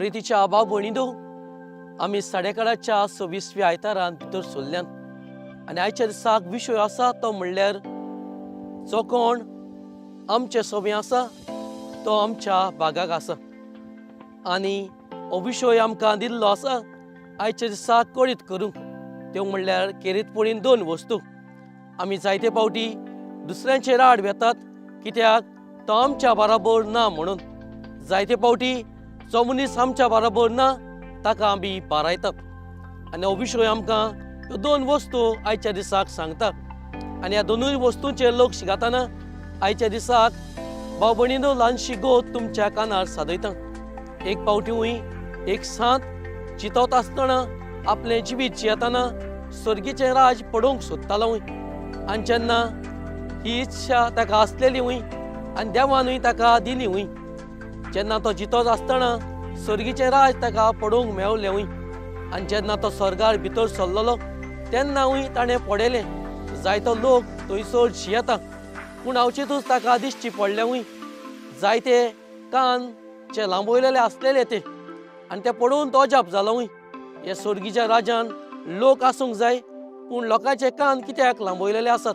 प्रितीच्या भाव भयणीनो, आमी साडेकाळाच्या 26व्या आयतारान भितर सरल्यान आनी आयच्या दिसाक विशय आसा तो म्हणल्यार जो कोण आमचे सोबे आसा तो आमच्या बागाक आसा। आनी हो विशय आमकां दिल्लो आसा आयच्या दिसाक कळीत करूंक, त्यो म्हणल्यार खेरीतपणीन 2 वस्तू। आमी जायते फावटी दुसऱ्यांचेर आड वेतात कित्याक तो आमच्या बराबर ना म्हणून। जायते फावटी जो मनीस आमच्या बराबर ना ताका आमी बारायतात आनी हो विशय आमकां ह्यो 2 वस्तू आयच्या दिसाक सांगता। आनी ह्या 2 वस्तूंचेर लक्ष घालतना आयच्या दिसाक भाव भयणीनो ल्हानशी गोत तुमच्या कानार सादयता। एक फावटी एक सांत चिंतत आसतना आपलें जिवीत जियेतना सर्गीचें राज पडोवंक सोदतालो आनी जेन्ना ही इच्छा ताका आसलेली आनी देवानूय ताका दिली। जेन्ना तो जितत आसतना सर्गीचें राज ताका पडोवंक मेळलें आनी जेन्ना तो स्वर्गार भितर सरलोलो तेन्नाय ताणें पडयलें। जायतो लोक थंयसर जियेता पूण अवचितूच ताका दिश्टी पडलें जायते कान जे लांबयलेले आसलेले ते आनी ते पडोवन तो अजाप जालो। हे सर्गीच्या राजान लोक आसूंक जाय पूण लोकांचे कान कित्याक लांबयलेले आसात?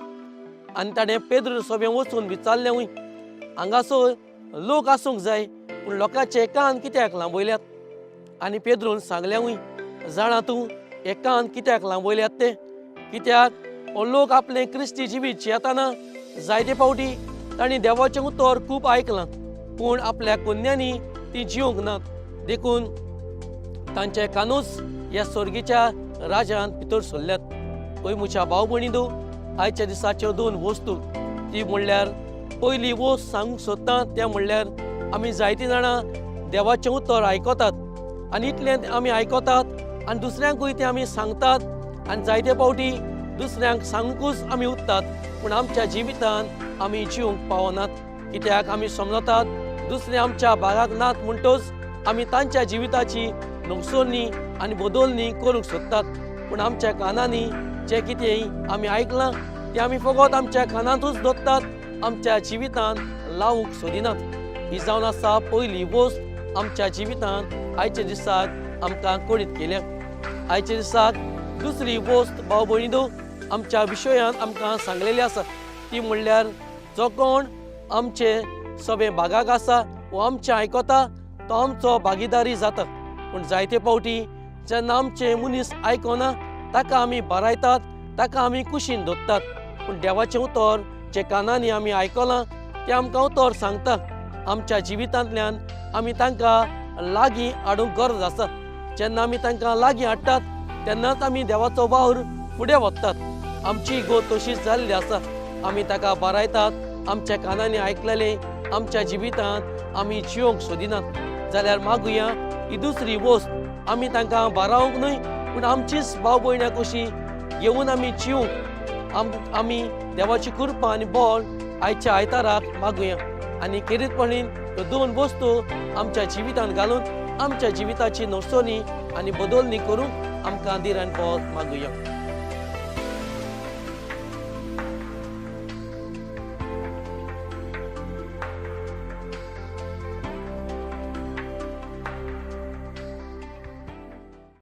आनी ताणें पेद्र सोबे वचून विचारलें, हांगासर लोक आसूंक जाय पूण लोकांचे कान कित्याक लांबयल्यात? आनी पेद्रून सांगलें, जाणा तूं हे कान कित्याक लांबयल्यात ते? कित्याक हो लोक आपलें क्रिस्ती जिवीत जियेतना जायते फावटी तांणी देवाचें उतर खूब आयकलां पूण आपल्या कन्यांनी ती जिवंक नात, देखून तांचे कानूच ह्या सर्गीच्या राजान भितर सरल्यात। पळय म्हज्या भाव भयणीनो, आयच्या दिसाच्यो 2 वस्तू ती म्हणल्यार पयली वस्त सांगूंक सोदता तें म्हणल्यार आमी जायतीं जाणां देवाचें उतर आयकतात आनी इतलें आमी आयकतात आनी दुसऱ्यांकूय तें आमी सांगतात आनी जायते फावटी दुसऱ्यांक सांगूंकूच आमी उत्तात पूण आमच्या जिवितान आमी जिवंक पावनात। कित्याक आमी समजतात दुसरे आमच्या भागाक नात म्हणटच आमी तांच्या जिविताची नुकसानी आनी बदलणी करूंक सोदतात पूण आमच्या कानांनी जे कितें आमी आयकलां तें आमी फकत आमच्या कानांतूच दवरतात, आमच्या जिवितान लावूंक सोदिनात। ही जावन आसा पयली वस्त आमच्या जिवितान आयच्या दिसाक आमकां कळीत केल्या। आयच्या दिसाक दुसरी वस्त भाव भयणीनो आमच्या विशयांत आमकां सांगलेली आसा ती म्हणल्यार जो कोण आमचे सोबे भागाक आसा वो आमचें आयकता तो आमचो भागीदारी जाता पूण जायते फावटी जेन्ना आमचे मनीस आयकना ताका आमी बारायतात, ताका आमी कुशीन दवरतात पूण देवाचें उतर जे कानांनी आमी आयकलां तें आमकां उतर सांगता। आमच्या जिवितांतल्यान आमी तांकां लागीं हाडूंक गरज आसा। जेन्ना आमी तांकां लागीं हाडटात तेन्नाच आमी देवाचो वावर फुडें व्हरतात। आमची गोत तशीच जाल्ली आसा, आमी ताका बारायतात, आमच्या कानांनी आयकलेलें आमच्या जिवितांत आमी जिवंक सोदिनात जाल्यार मागुया ही दुसरी वस्त आमी तांकां बारावंक न्हय पूण आमचीच भाव भयणां कशी घेवन आमी जिवंक आमी देवाची कृपा आनी बळ आयच्या आयताराक मागुया आनी खेरीतपणीन ह्यो 2 वस्तू आमच्या जिवितांत घालून आमच्या जिविताची नवसणी आनी बदलणी करूंक आमकां दिरान पद मागुया।